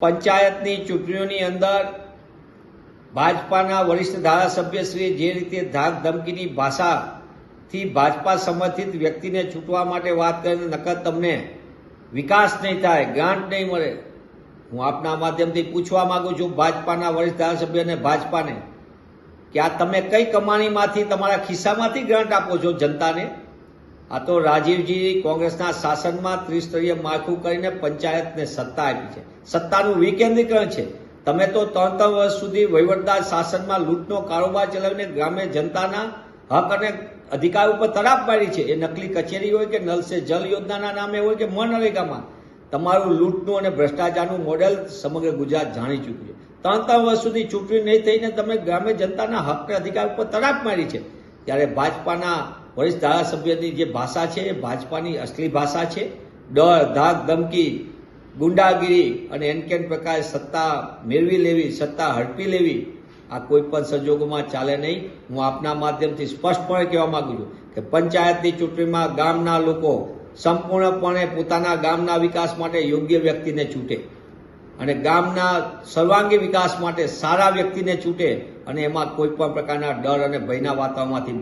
પંચાયતની ચૂંટણીઓની અંદર ભાજપાના વરિષ્ઠ ધારાસભ્યશ્રીએ જે રીતે ધાક ધમકીની ભાષાથી ભાજપા સમર્થિત વ્યક્તિને છૂટવા માટે વાત કરીને નકર તમને વિકાસ નહીં થાય, ગ્રાન્ટ નહીં મળે. હું આપના માધ્યમથી પૂછવા માંગુ છું ભાજપાના વરિષ્ઠ ધારાસભ્યને, ભાજપાને, કે આ તમે કઈ કમાણીમાંથી, તમારા ખિસ્સામાંથી ગ્રાન્ટ આપો છો જનતાને? આ તો રાજીવજી કોંગ્રેસના શાસનમાં ત્રિસ્તરીય માળખું કરીને પંચાયતને સત્તા આપી છે. સત્તાનું વિકેન્દ્રીકરણ છે. તમે તો 3 વર્ષ સુધી વહીવટદાર શાસનમાં લૂંટનો કારોબાર ચલાવીને ગ્રામ્ય જનતાના હક અને અધિકાર ઉપર તરાપ મારી છે. એ નકલી કચેરી હોય કે નલ સે જલ યોજનાના નામે હોય કે મનરેગામાં, તમારું લૂંટનું અને ભ્રષ્ટાચારનું મોડેલ સમગ્ર ગુજરાત જાણી ચૂક્યું છે. 3 વર્ષ સુધી ચૂંટણી નહીં થઈને તમે ગ્રામ્ય જનતાના હક અને અધિકાર ઉપર તરાપ મારી છે. ત્યારે ભાજપાના વરિષ્ઠ ધારાસભ્યની જે ભાષા છે એ ભાજપાની અસલી ભાષા છે. ડર, ધાક, ધમકી, ગુંડાગીરી અને એનકેન પ્રકારે સત્તા મેળવી લેવી, સત્તા હડપી લેવી, આ કોઈ પણ સંજોગોમાં ચાલે નહીં. હું આપના માધ્યમથી સ્પષ્ટપણે કહેવા માંગુ છું કે પંચાયતની ચૂંટણીમાં ગામના લોકો સંપૂર્ણપણે પોતાના ગામના વિકાસ માટે યોગ્ય વ્યક્તિને છૂટે અને ગામના સર્વાંગી વિકાસ માટે સારા વ્યક્તિને છૂટે અને એમાં કોઈ પણ પ્રકારના ડર અને ભયના વાતાવરણમાંથી